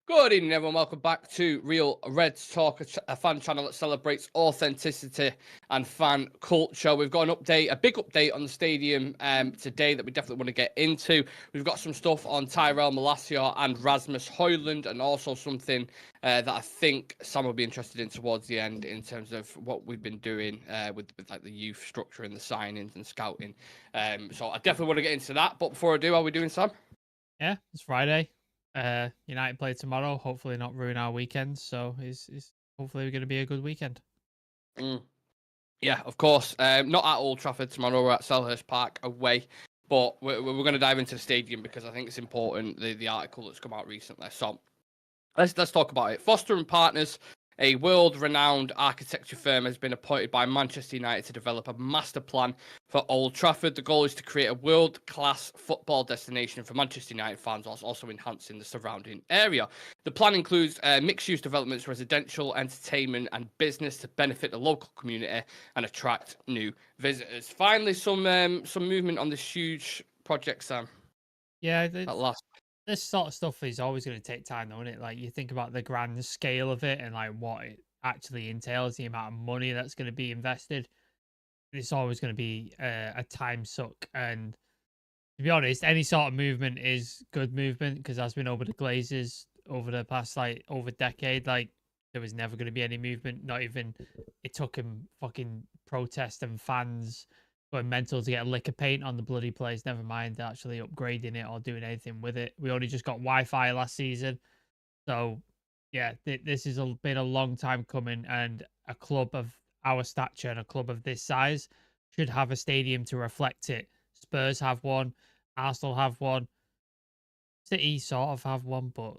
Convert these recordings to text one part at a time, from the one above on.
Good evening, everyone. Welcome back to Real Reds Talk, a fan channel that celebrates authenticity and fan culture. We've got an update, a big update on the stadium today that we definitely want to get into. We've got some stuff on Tyrell Malacia and Rasmus Højlund, and also something that I think Sam will be interested in towards the end in terms of what we've been doing with like the youth structure and the signings and scouting. So I definitely want to get into that. But before I do, how are we doing, Sam? Yeah, it's Friday. United play tomorrow. Hopefully not ruin our weekend. So it's hopefully going to be a good weekend. Mm. Yeah, of course. Not at Old Trafford tomorrow. We're at Selhurst Park away. But we're going to dive into the stadium because I think it's important, the article that's come out recently. So let's talk about it. Foster and Partners, a world-renowned architecture firm, has been appointed by Manchester United to develop a master plan for Old Trafford. The goal is to create a world-class football destination for Manchester United fans, whilst also enhancing the surrounding area. The plan includes mixed-use developments, residential, entertainment, and business to benefit the local community and attract new visitors. Finally, some movement on this huge project, Sam. Yeah, At last. this sort of stuff is always going to take time, though, isn't it? Like you think about the grand scale of it and like what it actually entails, the amount of money that's going to be invested. It's always going to be a time suck. And to be honest, any sort of movement is good movement because that's been over the Glazers over the past over decade. Like there was never going to be any movement. Not even it took him fucking protest and fans going mental to get a lick of paint on the bloody place. Never mind actually upgrading it or doing anything with it. We only just got Wi-Fi last season, so yeah, this has been a long time coming. And a club of our stature and a club of this size should have a stadium to reflect it. Spurs have one, Arsenal have one, City sort of have one, but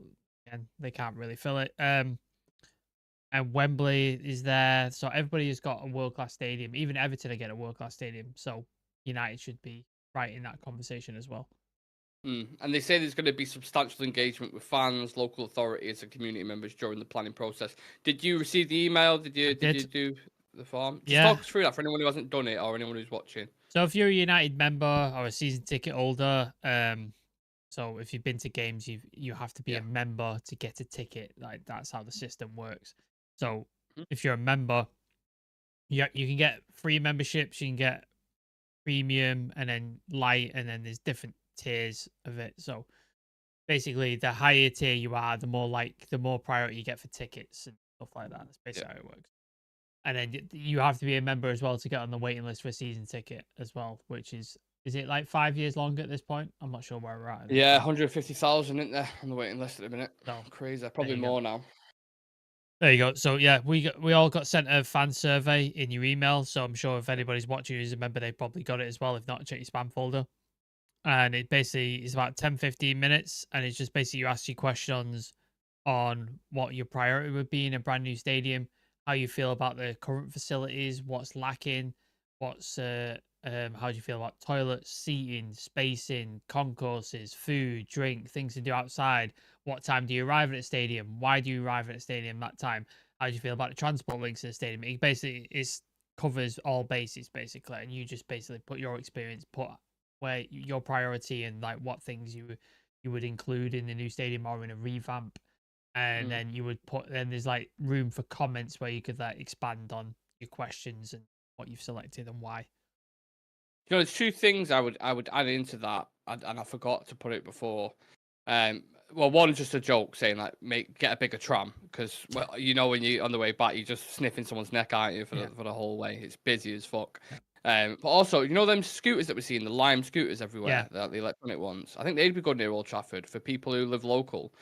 again, they can't really fill it. And Wembley is there, so everybody has got a world class stadium. Even Everton are getting a world class stadium, so United should be right in that conversation as well. And they say there's going to be substantial engagement with fans, local authorities, and community members during the planning process. Did you receive the email? Did you do the form? Just Yeah. talk us through that for anyone who hasn't done it or anyone who's watching. So if you're a United member or a season ticket holder, so if you've been to games, you have to be a member to get a ticket. Like that's how the system works. So if you're a member, you can get free memberships, you can get premium, and then light, and then there's different tiers of it. So basically, the higher tier you are, the more priority you get for tickets and stuff like that. That's basically how it works. And then you have to be a member as well to get on the waiting list for a season ticket as well, which is it like 5 years long at this point? I'm not sure where we're at. Yeah, 150,000 isn't there on the waiting list at the minute? No, crazy. Probably more now. There you go. So yeah, we all got sent a fan survey in your email. So I'm sure if anybody's watching who's a member, they probably got it as well. If not, check your spam folder. And it basically is about 10-15 minutes, and it's just basically you ask you questions on what your priority would be in a brand new stadium, how you feel about the current facilities, what's lacking, what's how do you feel about toilets, seating, spacing, concourses, food, drink, things to do outside. What time do you arrive at the stadium? Why do you arrive at the stadium that time? How do you feel about the transport links to the stadium? It basically covers all bases basically, and you just basically put your experience, put where your priority and like what things you would include in the new stadium or in a revamp, and then you would then there's like room for comments where you could like expand on your questions and what you've selected and why. You know, there's two things I would add into that, and I forgot to put it before. Well, one just a joke saying like get a bigger tram because well, you know when you on the way back you're just sniffing someone's neck, aren't you, for the whole way? It's busy as fuck. But also, you know them scooters that we see in the Lime scooters everywhere, the electronic ones. I think they'd be good near Old Trafford for people who live local.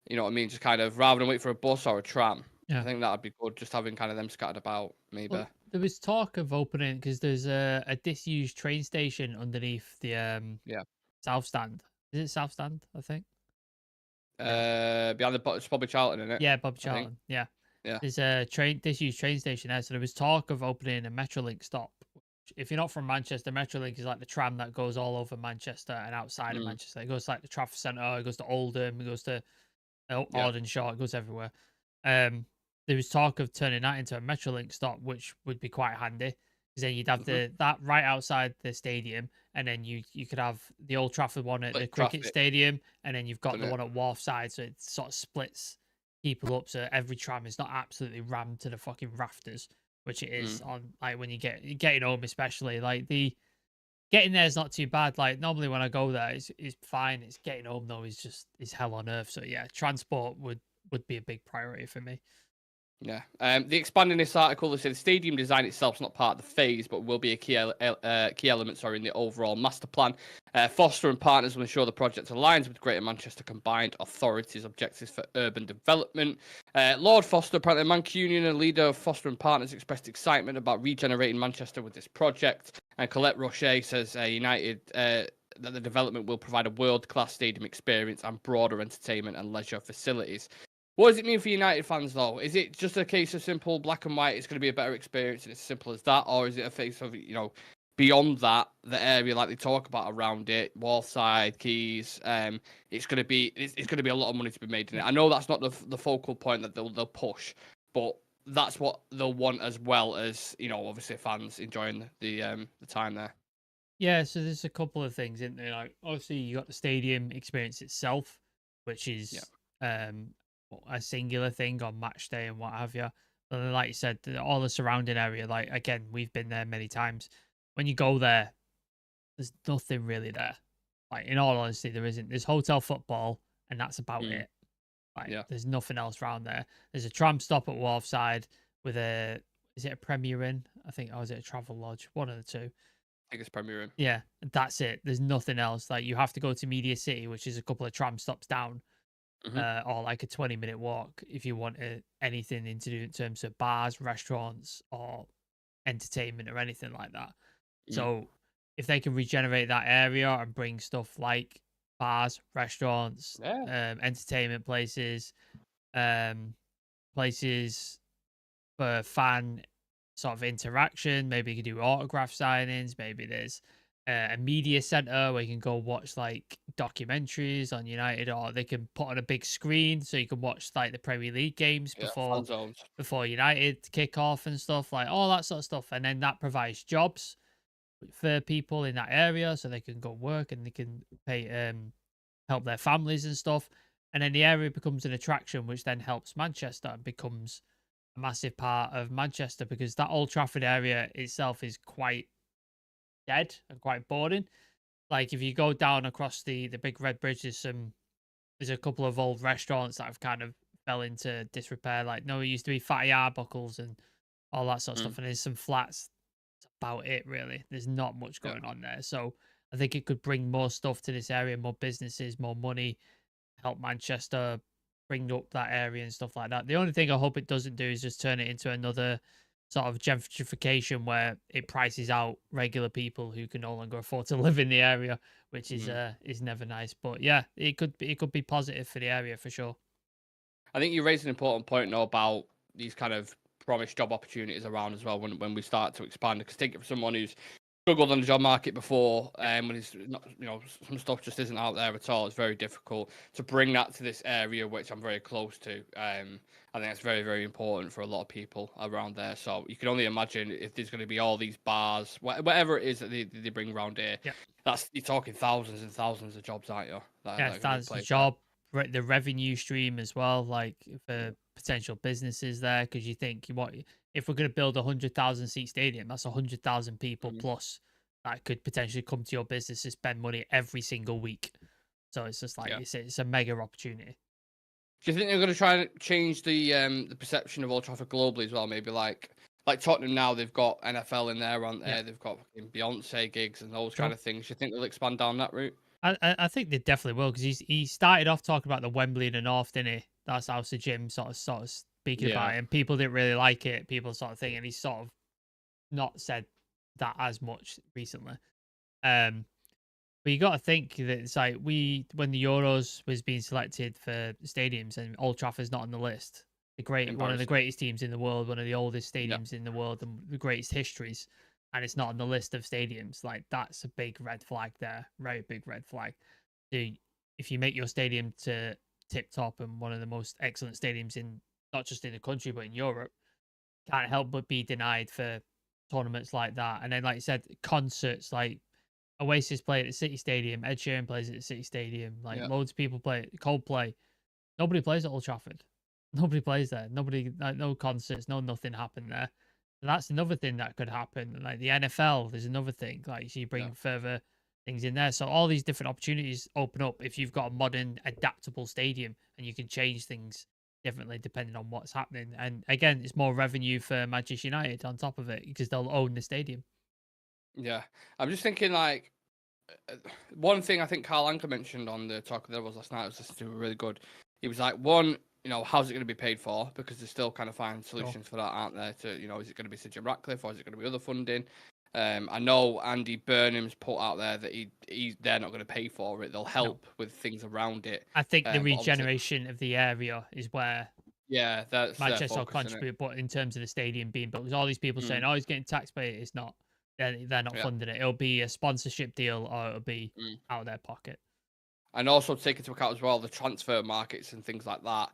You know what I mean? Just kind of rather than wait for a bus or a tram. I think that'd be good. Just having kind of them scattered about, maybe. Well, there was talk of opening because there's a disused train station underneath the South Stand. Is it South Stand? I think. Behind it's Bobby Charlton, isn't it? Yeah, Bobby Charlton. Yeah. There's a disused train station there, so there was talk of opening a Metrolink stop. If you're not from Manchester, Metrolink is like the tram that goes all over Manchester and outside of Manchester. It goes to like the Trafford Centre, it goes to Oldham, it goes to Aldershot, it goes everywhere. There was talk of turning that into a Metrolink stop, which would be quite handy Because then you'd have that right outside the stadium, and then you could have the Old Trafford one at the Split cricket traffic, stadium, and then you've got isn't the it? one at Wharfside, so it sort of splits people up, so every tram is not absolutely rammed to the fucking rafters, which it is Mm. on like when getting home, especially like the getting there is not too bad. Like normally when I go there, it's fine. It's getting home though is hell on earth. So yeah, transport would be a big priority for me. Yeah. The expanding this article, they say the stadium design itself is not part of the phase, but will be a key element, sorry, in the overall master plan. Foster and partners will ensure the project aligns with Greater Manchester Combined Authority's objectives for urban development. Lord Foster, apparently a Mancunian and leader of Foster and Partners, expressed excitement about regenerating Manchester with this project. And Colette Rocher says United that the development will provide a world-class stadium experience and broader entertainment and leisure facilities. What does it mean for United fans, though? Is it just a case of simple black and white? It's going to be a better experience, and it's as simple as that, or is it a case of beyond that, the area like they talk about around it, Wallside, Keys? It's going to be it's going to be a lot of money to be made in it. I know that's not the focal point that they'll push, but that's what they'll want as well as obviously fans enjoying the time there. Yeah, so there's a couple of things in there. Like obviously you got the stadium experience itself, which Yeah. is a singular thing on match day and what have you. But then, like you said, all the surrounding area, like again, we've been there many times. When you go there, there's nothing really there. Like in all honesty, there isn't. There's hotel football, and that's about Mm. it. Like Yeah. there's nothing else around there. There's a tram stop at Wharfside with a is it a Premier Inn? I think, or is it a Travel Lodge? One of the two. I think it's Premier Inn. Yeah, that's it. There's nothing else. Like you have to go to Media City, which is a couple of tram stops down, Hmm. or like a 20-minute walk if you want anything to do in terms of bars, restaurants, or entertainment or anything like that. Mm. So if they can regenerate that area and bring stuff like bars, restaurants, Yeah. entertainment places, um, places for fan sort of interaction. Maybe you can do autograph signings. Maybe there's a media center where you can go watch like documentaries on United, or they can put on a big screen so you can watch like the Premier League games Yeah. Fan zones. before United kick off and stuff, like all that sort of stuff. And then that provides jobs for people in that area so they can go work and they can pay help their families and stuff. And then the area becomes an attraction, which then helps Manchester and becomes a massive part of Manchester, because that Old Trafford area itself is quite dead and quite boring. Like if you go down across the big red bridge, there's a couple of old restaurants that have kind of fell into disrepair. Like no, it used to be Fatty Arbuckles and all that sort of Mm. stuff, and there's some flats. That's about it, really. There's not much Yeah. going on there. So I think it could bring more stuff to this area, more businesses, more money, help Manchester bring up that area and stuff like that. The only thing I hope it doesn't do is just turn it into another sort of gentrification where it prices out regular people who can no longer afford to live in the area, which Mm. is never nice. But yeah, it could be positive for the area for sure. I think you raised an important point now about these kind of promised job opportunities around as well when we start to expand. Because take it from someone who's struggled on the job market before, when it's not, some stuff just isn't out there at all. It's very difficult to bring that to this area, which I'm very close to. I think that's very, very important for a lot of people around there. So you can only imagine if there's going to be all these bars, whatever it is that they bring around here. Yeah. That's you're talking thousands and thousands of jobs, aren't you? That Yeah, are going to be that's the placed there. job, the revenue stream as well, like for potential businesses there. Because you think, what if we're going to build 100,000 seat stadium? That's 100,000 people Mhm. plus that could potentially come to your business to spend money every single week. So it's just like Yeah. it's a mega opportunity. Do you think they're going to try and change the perception of Old Trafford globally as well? Maybe like Tottenham now, they've got NFL in there, aren't Yeah, there? They've got fucking Beyonce gigs and those kind sure. of things. Do you think they'll expand down that route? I think they definitely will, because he started off talking about the Wembley in the North, didn't he? That's House of Jim sort of speaking Yeah. about it, and people didn't really like it. People sort of think, and he's sort of not said that as much recently. Um, But you got to think that it's like when the Euros was being selected for stadiums and Old Trafford's not on the list. One of the Embarrassing. greatest teams in the world, one of the oldest Yeah. stadiums in the world, and the greatest histories, and it's not on the list of stadiums. Like that's a big red flag there, very big red flag. So if you make your stadium to tip top and one of the most excellent stadiums in not just in the country but in Europe, can't help but be denied for tournaments like that. And then, like you said, concerts like Oasis play at the City Stadium, Ed Sheeran plays at the City Stadium, like loads of people play at Coldplay. Nobody plays at Old Trafford. Nobody plays there. Nobody, like, no concerts, no nothing happened there. And that's another thing that could happen. Like the NFL, there's another thing. Like, so you bring further things in there. So all these different opportunities open up if you've got a modern, adaptable stadium, and you can change things differently depending on what's happening. And again, it's more revenue for Manchester United on top of it because they'll own the stadium. Yeah, I'm just thinking like one thing I think Carl Anker mentioned on the Talk of the Devils last night was listening to really good. He was like, one, how's it going to be paid for? Because they're still kind of finding solutions for that, aren't there? To, is it going to be Sir Jim Ratcliffe or is it going to be other funding? I know Andy Burnham's put out there that they're not going to pay for it. They'll help with things around it. I think the regeneration of the area is where that's Manchester will focus, contribute. But in terms of the stadium being built, there's all these people saying, "Oh, he's getting taxpayer." It's not. They're not funding it. It'll be a sponsorship deal, or it'll be out of their pocket. And also take into account as well the transfer markets and things like that.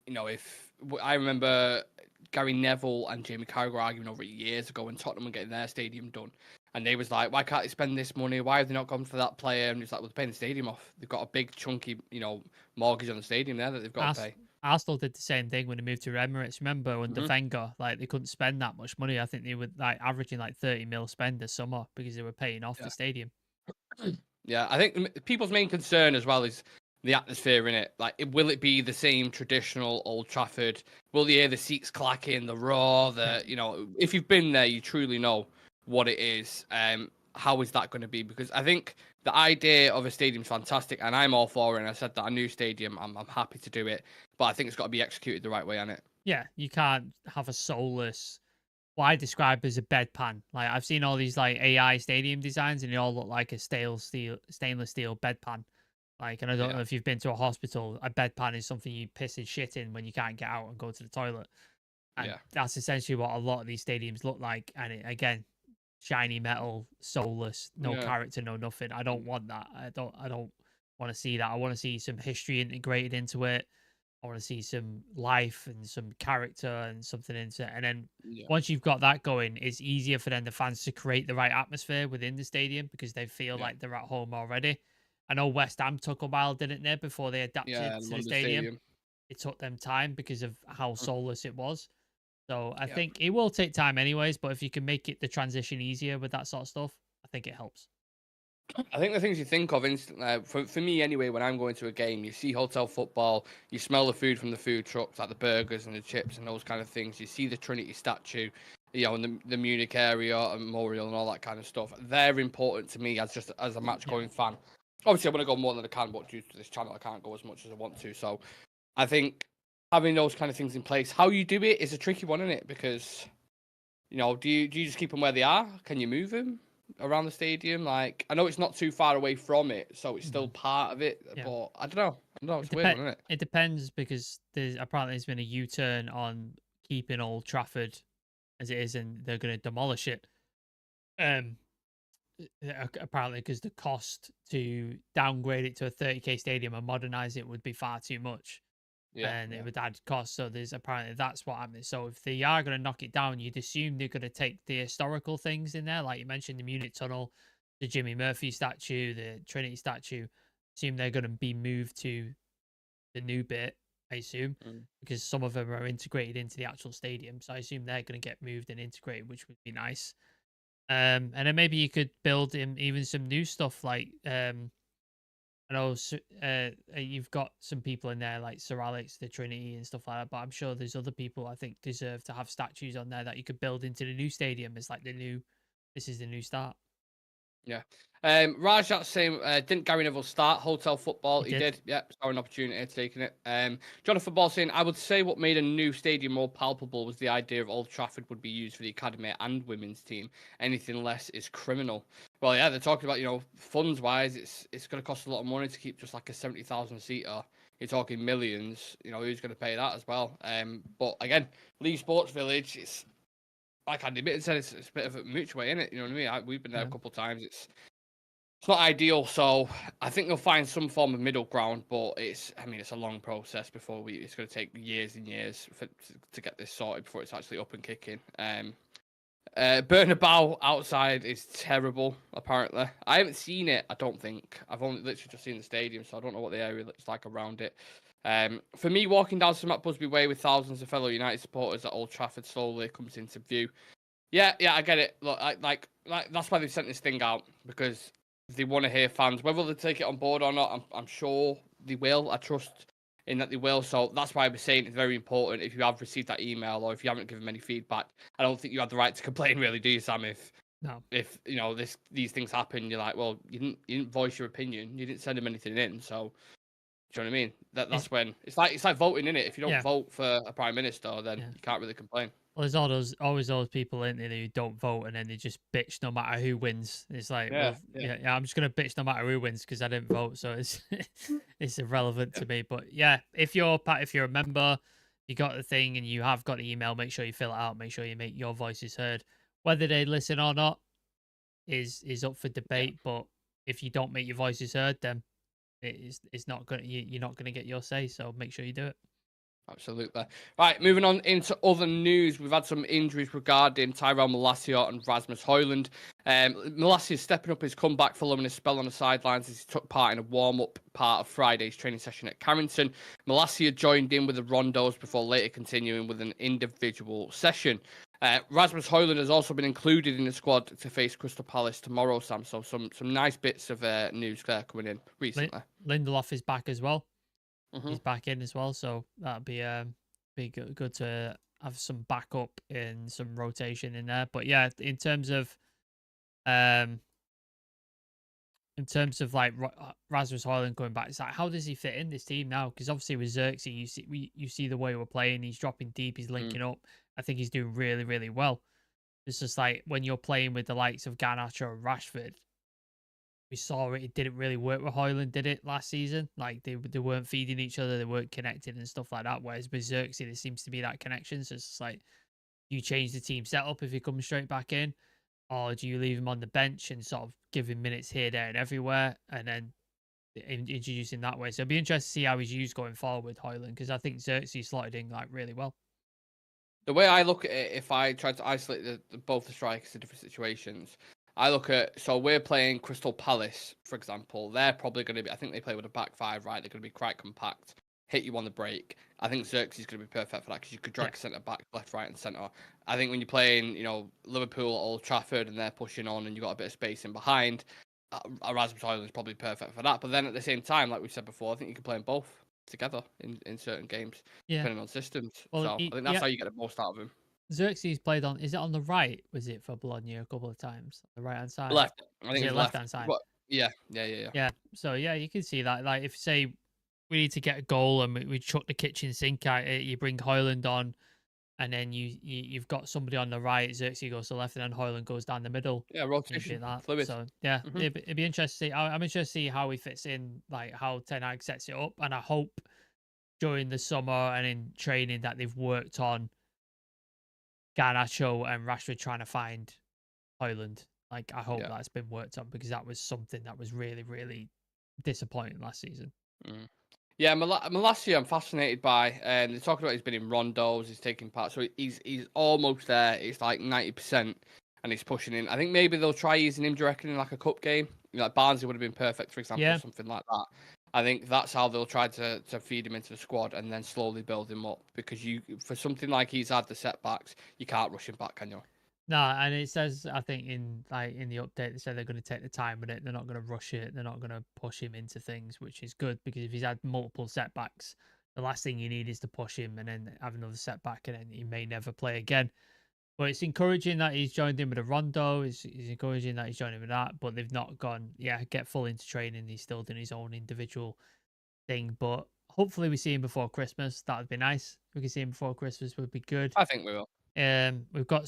If I remember Gary Neville and Jamie Carragher arguing over it years ago when Tottenham were getting their stadium done, and they was like, "Why can't they spend this money? Why have they not gone for that player?" And it's like, "Well, they're paying the stadium off. They've got a big chunky, mortgage on the stadium there that they've got to pay." Arsenal did the same thing when they moved to Emirates. Remember when the Wenger, like, they couldn't spend that much money. I think they were like averaging like 30 mil spend a summer because they were paying off the stadium. Yeah, I think people's main concern as well is the atmosphere in it. Like, will it be the same traditional Old Trafford? Will you hear the seats clacking, the roar? If you've been there, you truly know what it is. How is that going to be? Because I think the idea of a stadium is fantastic, and I'm all for it. And I said that a new stadium, I'm happy to do it, but I think it's got to be executed the right way on it. Yeah, you can't have a soulless, what I describe as a bedpan. Like, I've seen all these like AI stadium designs, and they all look like a stainless steel bedpan. Like, and I don't know if you've been to a hospital. A bedpan is something you piss and shit in when you can't get out and go to the toilet. And that's essentially what a lot of these stadiums look like. And again, shiny metal, soulless, no character, no nothing. I don't want that. I don't want to see that. I want to see some history integrated into it. I want to see some life and some character and something into it. And then once you've got that going, it's easier for then the fans to create the right atmosphere within the stadium because they feel like they're at home already. I know West Ham took a while, didn't they, before they adapted to the stadium. It took them time because of how soulless it was. So I think it will take time anyways, but if you can make it the transition easier with that sort of stuff, I think it helps. I think the things you think of instantly, for me anyway, when I'm going to a game, you see hotel football, you smell the food from the food trucks, like the burgers and the chips and those kind of things. You see the Trinity statue, in the Munich area, and Memorial and all that kind of stuff. They're important to me as a match-going fan. Obviously, I want to go more than I can, but due to this channel, I can't go as much as I want to. So I think having those kind of things in place, how you do it is a tricky one, isn't it? Because, do you just keep them where they are? Can you move them around the stadium? Like, I know it's not too far away from it, so it's still part of it, but I don't know. It's a weird one, isn't it? It depends because there's been a U-turn on keeping Old Trafford as it is, and they're going to demolish it. Apparently, because the cost to downgrade it to a 30k stadium and modernize it would be far too much. It would add cost. So apparently that's what happened. So if they are going to knock it down, you'd assume they're going to take the historical things in there, like you mentioned, the Munich Tunnel, the Jimmy Murphy statue, the Trinity statue. Assume they're going to be moved to the new bit. I assume because some of them are integrated into the actual stadium. So I assume they're going to get moved and integrated, which would be nice. And then maybe you could build in even some new stuff like I know you've got some people in there like Sir Alex, the Trinity and stuff like that, but I'm sure there's other people I think deserve to have statues on there that you could build into the new stadium as like this is the new start. Yeah. Rajat saying, didn't Gary Neville start hotel football? He did. Yeah, saw an opportunity taking it. Jonathan Ball saying, I would say what made a new stadium more palpable was the idea of Old Trafford would be used for the academy and women's team. Anything less is criminal. Well, yeah, they're talking about, funds wise, it's going to cost a lot of money to keep just like a 70,000 seater. You're talking millions. Who's going to pay that as well? But again, Leeds Sports Village, it's like Andy Mitten said, it's a bit of a mooch way, isn't it? You know what I mean? We've been there a couple of times. It's not ideal, so I think they'll find some form of middle ground. But it's a long process before it's going to take years and years to get this sorted before it's actually up and kicking. Bernabeu outside is terrible, apparently. I haven't seen it, I don't think. I've only literally just seen the stadium, so I don't know what the area looks like around it. For me, walking down St Matt Busby Way with thousands of fellow United supporters at Old Trafford slowly comes into view. Yeah, I get it. Look, like that's why they've sent this thing out, because they want to hear fans. Whether they take it on board or not, I'm sure they will. I trust in that they will. So that's why I was saying it's very important. If you have received that email or if you haven't given them any feedback, I don't think you have the right to complain, really, do you, Sam? If you know these things happen, you're like, well, you didn't voice your opinion, you didn't send them anything in, so. Do you know what I mean? That's when it's like voting, in it. If you don't vote for a prime minister, then you can't really complain. Well, there's always those people in there who don't vote and then they just bitch no matter who wins. It's like, I'm just gonna bitch no matter who wins because I didn't vote, so it's it's irrelevant to me. But yeah, if you're a member, you got the thing and you have got the email, make sure you fill it out. Make sure you make your voices heard. Whether they listen or not is up for debate. But if you don't make your voices heard, then it's not gonna you're not gonna get your say. So make sure you do it. Absolutely. Right, moving on into other news. We've had some injuries regarding Tyrell Malacia and Rasmus Højlund. Malacia is stepping up his comeback following a spell on the sidelines as he took part in a warm-up part of Friday's training session at Carrington. Malacia joined in with the rondos before later continuing with an individual session. Rasmus Højlund has also been included in the squad to face Crystal Palace tomorrow, Sam. So some nice bits of news there coming in recently. Lindelof is back as well. He's back in as well, so that'd be good to have some backup and some rotation in there. But yeah, in terms of like Rasmus Højlund coming back, it's like, how does he fit in this team now? Because obviously with Xerxes, you see the way we're playing. He's dropping deep, he's linking up. I think he's doing really, really well. It's just like when you're playing with the likes of Garnacho and Rashford, we saw it didn't really work with Højlund, did it, last season? Like, they weren't feeding each other, they weren't connected and stuff like that. Whereas with Xerxes, there seems to be that connection. So it's just like, you change the team setup if he comes straight back in, or do you leave him on the bench and sort of give him minutes here, there, and everywhere, and then introduce him that way? So it'll be interesting to see how he's used going forward with Højlund, because I think Xerxes slotted in like really well. The way I look at it, if I try to isolate both the strikers to different situations, I look at, so we're playing Crystal Palace, for example. They're probably going to be, I think they play with a back five, right? They're going to be quite compact, hit you on the break. I think Xerxes is going to be perfect for that because you could drag centre back, left, right, and centre. I think when you're playing, Liverpool, Old Trafford, and they're pushing on and you've got a bit of space in behind, Rasmus Højlund is probably perfect for that. But then at the same time, like we said before, I think you can play them both together in certain games, depending on systems. Well, so I think that's how you get the most out of him. Xerxes played on, is it on the right? Was it for Bologna a couple of times? On the right hand side? Left. I think it's left hand side. But, yeah. So yeah, you can see that. Like, if say we need to get a goal and we chuck the kitchen sink at it, you bring Højlund on, and then you've got somebody on the right, Xerxes goes to the left, and then Højlund goes down the middle. Yeah, rotation. Fluid. So yeah, it'd be interesting to see. I'm interested to see how he fits in, like how Ten Hag sets it up, and I hope during the summer and in training that they've worked on Garnacho and Rashford trying to find Højlund. Like, I hope that's been worked on, because that was something that was really, really disappointing last season. Yeah, Malacia, I'm fascinated by. They're talking about he's been in rondos, he's taking part, so he's almost there. It's like 90%, and he's pushing in. I think maybe they'll try using him, do you reckon, in like a cup game? Like Barnsley would have been perfect, for example, something like that. I think that's how they'll try to feed him into the squad and then slowly build him up. Because for something like he's had the setbacks, you can't rush him back, can you? No, and it says, I think in the update, they said they're going to take the time with it. They're not going to rush it. They're not going to push him into things, which is good, because if he's had multiple setbacks, the last thing you need is to push him and then have another setback, and then he may never play again. But it's encouraging that he's joined in with a rondo. It's encouraging that he's joined in with that. But they've not gone, get full into training. He's still doing his own individual thing. But hopefully we see him before Christmas. That would be nice. If we can see him before Christmas, would be good. I think we will. We've got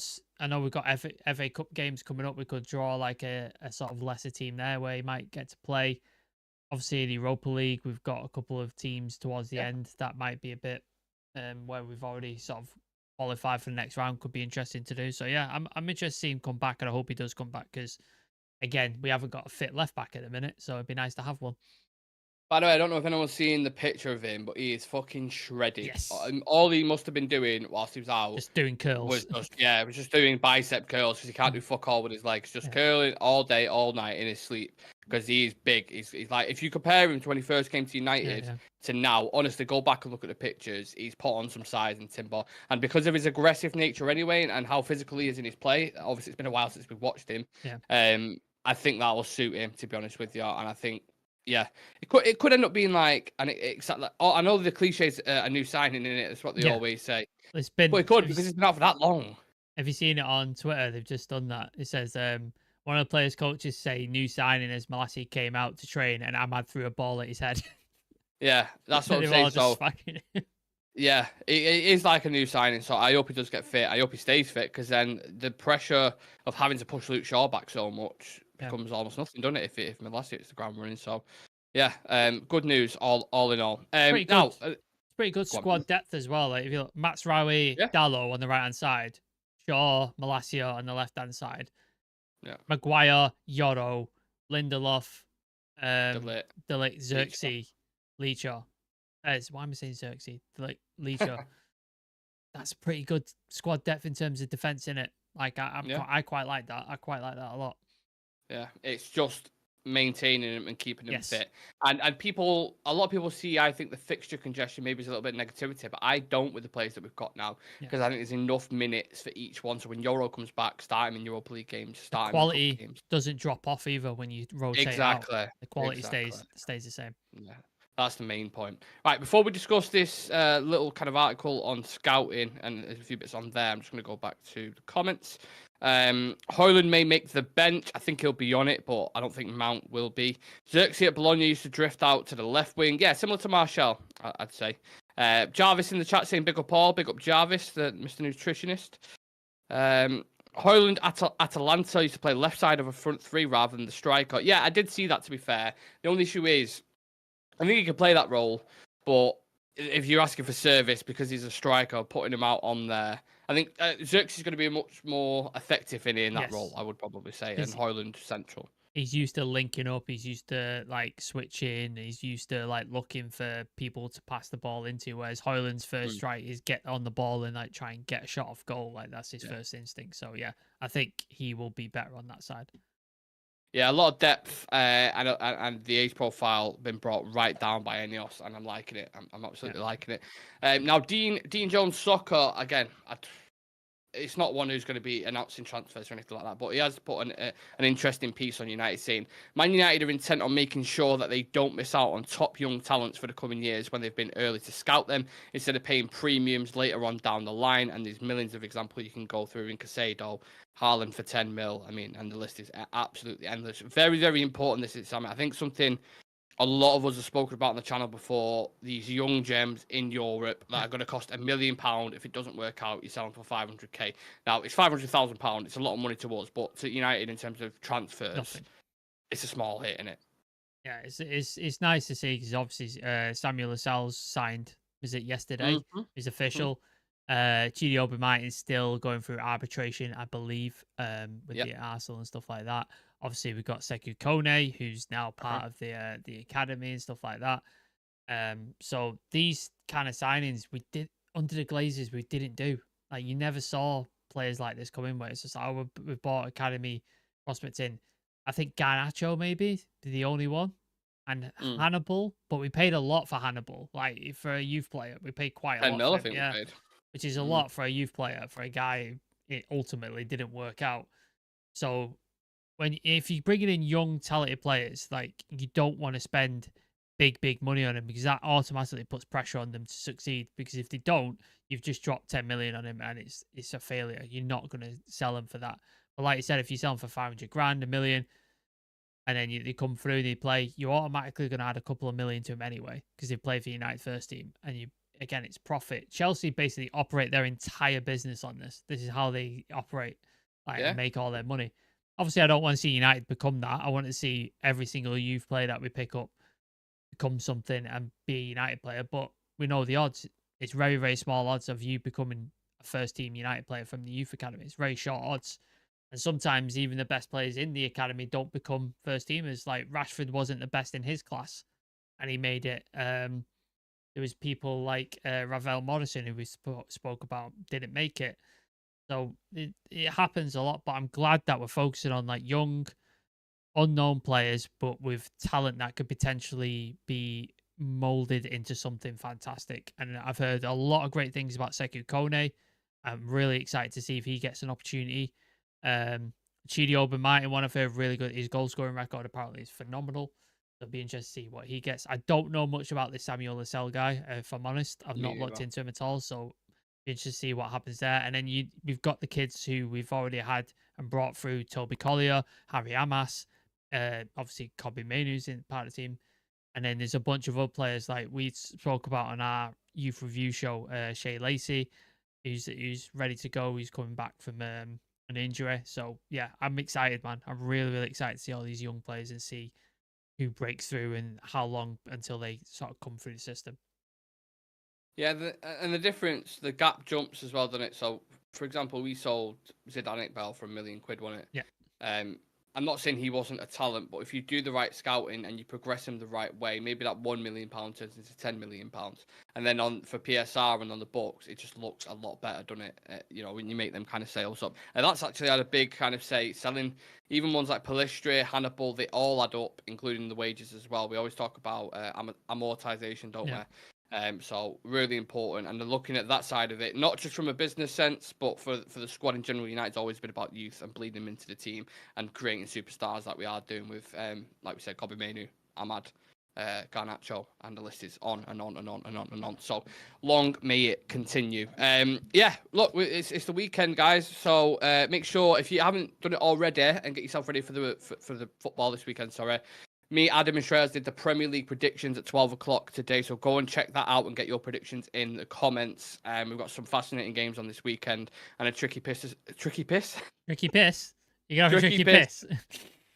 FA Cup games coming up. We could draw like a sort of lesser team there where he might get to play. Obviously, the Europa League, we've got a couple of teams towards the end that might be a bit where we've already sort of qualified for the next round. Could be interesting to do. So yeah, I'm interested to see him come back, and I hope he does come back, because again, we haven't got a fit left back at the minute, so it'd be nice to have one. By the way, I don't know if anyone's seen the picture of him, but he is fucking shredded. Yes. All he must have been doing whilst he was out Just doing was curls. was just doing bicep curls because he can't do fuck all with his legs. Just curling all day, all night in his sleep because he's big. He's like, if you compare him to when he first came to United to now, honestly, go back and look at the pictures. He's put on some size and timber. And because of his aggressive nature anyway and how physical he is in his play, obviously it's been a while since we've watched him. I think that will suit him, to be honest with you. And I think, yeah, it could end up being like, and exactly. Oh, I know the cliche is a new signing in it. That's what they always say. It's been, but it could because it's been out for that long. Have you seen it on Twitter? They've just done that. It says one of the players' coaches say new signing as Malacia came out to train and Ahmad threw a ball at his head. Yeah, that's what I'm saying. So yeah, it is like a new signing. So I hope he does get fit. I hope he stays fit because then the pressure of having to push Luke Shaw back so much becomes almost nothing, doesn't it? If Malacia hits the ground running. So yeah, good news all in all. Pretty now good. It's pretty good squad depth as well. Like if you look, Matsraoui, Dallo on the right hand side, Shaw, Malacia on the left hand side, Maguire, Yoro, Lindelof, De Ligt, Xerxes, Leacher. Why am I saying Xerxes? Leacher. That's pretty good squad depth in terms of defense in it. Like I quite like that. I quite like that a lot. Yeah, it's just maintaining him and keeping him fit. And a lot of people see, I think the fixture congestion maybe is a little bit of negativity, but I don't with the players that we've got now because I think there's enough minutes for each one. So when Euro comes back, start him in Europa League games. Start the quality in games. Doesn't drop off either when you rotate out. The quality stays the same. Yeah. That's the main point. Right, before we discuss this little kind of article on scouting and there's a few bits on there, I'm just going to go back to the comments. Højlund may make the bench. I think he'll be on it, but I don't think Mount will be. Xerxes at Bologna used to drift out to the left wing. Yeah, similar to Martial, I'd say. Jarvis in the chat saying big up all. Big up Jarvis, the Mr. Nutritionist. Højlund at Atalanta used to play left side of a front three rather than the striker. Yeah, I did see that, to be fair. The only issue is, I think he could play that role, but if you're asking for service because he's a striker, putting him out on there, I think Xerxes is going to be much more effective in that role, I would probably say, and Højlund central. He's used to linking up. He's used to like switching. He's used to like looking for people to pass the ball into. Whereas Højlund's first strike is get on the ball and like try and get a shot off goal. Like that's his first instinct. So yeah, I think he will be better on that side. Yeah, a lot of depth and the age profile been brought right down by Ineos, and I'm liking it. I'm absolutely liking it. Now, Dean Jones Soccer, again, it's not one who's going to be announcing transfers or anything like that, but he has put an interesting piece on United saying, Man United are intent on making sure that they don't miss out on top young talents for the coming years when they've been early to scout them, instead of paying premiums later on down the line. And there's millions of examples you can go through in Casado, Haaland for 10 mil. I mean, and the list is absolutely endless. Very, very important this is, I think something a lot of us have spoken about on the channel before, these young gems in Europe that are going to cost £1 million. If it doesn't work out, you sell them for 500k. Now, it's £500,000. It's a lot of money to us, but to United in terms of transfers, it's a small hit, isn't it? Yeah, it's nice to see because obviously Samuel Lascelles signed, was it yesterday? It's official. Chidi Obama is still going through arbitration, I believe, with the Arsenal and stuff like that. Obviously, we've got Sekou Kone, who's now part of the academy and stuff like that. So these kind of signings we did under the Glazers, we didn't do. Like you never saw players like this come in where it's just like, oh, we bought academy prospects in. I think Garnacho maybe the only one, and Hannibal, but we paid a lot for Hannibal. Like for a youth player, we paid quite a lot. For him, which is a lot for a youth player, for a guy it ultimately didn't work out. So if you're bringing in young talented players, like you don't want to spend big money on them because that automatically puts pressure on them to succeed. Because if they don't, you've just dropped 10 million on him and it's a failure. You're not going to sell them for that. But like you said, if you sell them for 500 grand, $1 million, and then they come through, they play, you're automatically going to add a couple of million to them anyway because they play for United first team, and again, it's profit. Chelsea basically operate their entire business on this. This is how they operate, and make all their money. Obviously, I don't want to see United become that. I want to see every single youth player that we pick up become something and be a United player. But we know the odds. It's very, very small odds of you becoming a first-team United player from the youth academy. It's very short odds. And sometimes even the best players in the academy don't become first-teamers. Like Rashford wasn't the best in his class. and he made it. There was people like Ravel Morrison, who we spoke about, didn't make it. So it happens a lot, but I'm glad that we're focusing on like young, unknown players, but with talent that could potentially be molded into something fantastic. And I've heard a lot of great things about Sekou Kone. I'm really excited to see if he gets an opportunity. Chidi Obermartin, one I've heard really good. His goal scoring record apparently is phenomenal. So I'll be interested to see what he gets. I don't know much about this Samuel Lascelles guy, if I'm honest. I've not looked into him at all. So be interested to see what happens there. And then we've got the kids who we've already had and brought through: Toby Collier, Harry Amas, obviously Kobe Mainu's in part of the team. And then there's a bunch of other players like we spoke about on our youth review show, Shea Lacey, who's ready to go. He's coming back from an injury. So yeah, I'm excited, man. I'm really, really excited to see all these young players and see who breaks through and how long until they sort of come through the system. Yeah, and the difference, the gap jumps as well, doesn't it? So, for example, we sold Zidane Iqbal for £1 million, wasn't it? Yeah. I'm not saying he wasn't a talent, but if you do the right scouting and you progress him the right way, maybe that £1 million turns into £10 million. And then for PSR and on the books, it just looks a lot better, doesn't it? When you make them kind of sales up. And that's actually had a big kind of say, selling even ones like Palistri, Hannibal, they all add up, including the wages as well. We always talk about amortization, don't we? So really important, and they're looking at that side of it, not just from a business sense, but for the squad in general. United's always been about youth and bleeding them into the team and creating superstars like we are doing with, like we said, Kobe Mainoo, Ahmad, Garnacho, and the list is on and on and on and on and on. So long may it continue. Look, it's the weekend, guys. So make sure, if you haven't done it already, and get yourself ready for the football this weekend. Sorry. Me, Adam, and Shreyas did the Premier League predictions at 12 o'clock today, so go and check that out and get your predictions in the comments. We've got some fascinating games on this weekend and a tricky piss? Tricky piss? You got a tricky piss.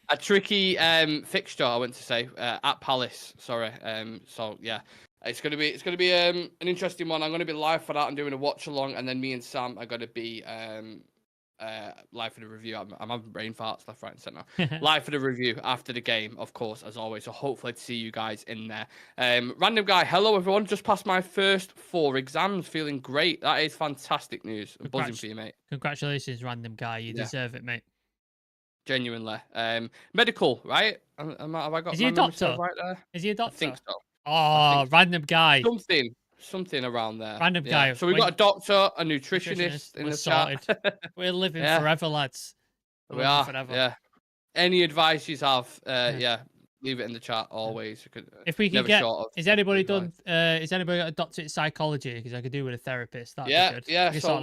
A tricky fixture, I went to say, at Palace. Sorry. So yeah, it's gonna be an interesting one. I'm gonna be live for that. I'm doing a watch along, and then me and Sam are gonna be live for the review. I'm having brain farts left, right, and centre. Live for the review after the game, of course, as always. So hopefully to see you guys in there. Random guy, hello everyone. Just passed my first 4 exams, feeling great. That is fantastic news. I'm buzzing for you, mate. Congratulations, random guy. You deserve it, mate. Genuinely. Medical, right? Have I got? Is he a doctor? Right there? Is he a doctor? I think so. Oh, random guy. Something around there. Random guy. So we've got a doctor, a nutritionist in the sorted. Chat. We're living forever, lads. We are. Forever. Yeah. Any advice you have, leave it in the chat always. If we can get, is anybody got a doctorate in psychology? Because I could do with a therapist. That'd be good. Yeah. So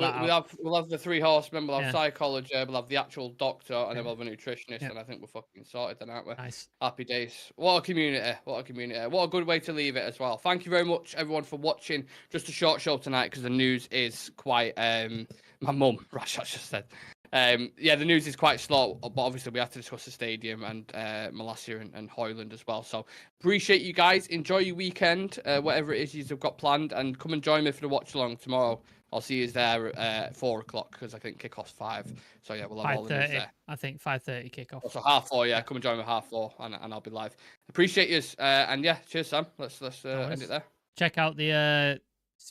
we'll have the 3 horsemen. We'll have psychology. We'll have the actual doctor, and then we'll have a nutritionist. And I think we're fucking sorted, then, aren't we? Nice. Happy days. What a community. What a good way to leave it as well. Thank you very much, everyone, for watching. Just a short show tonight because the news is quite. My mum, Rash, just said. The news is quite slow, but obviously we have to discuss the stadium and Malacia and Hoyland as well. So appreciate you guys. Enjoy your weekend, whatever it is you've got planned, and come and join me for the watch along tomorrow. I'll see you there at 4 o'clock because I think kickoff's 5. So yeah, we'll have all the news there. I think 5:30 kickoff. So 4:30, yeah. Come and join me at 4:30, and I'll be live. Appreciate you, and yeah, cheers, Sam. Let's end it there. Check out the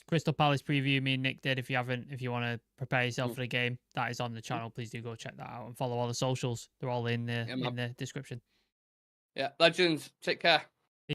Crystal Palace preview me and Nick did. If you want to prepare yourself for the game, that is on the channel. Please do go check that out and follow all the socials. They're all in the description. Yeah, legends. Take care.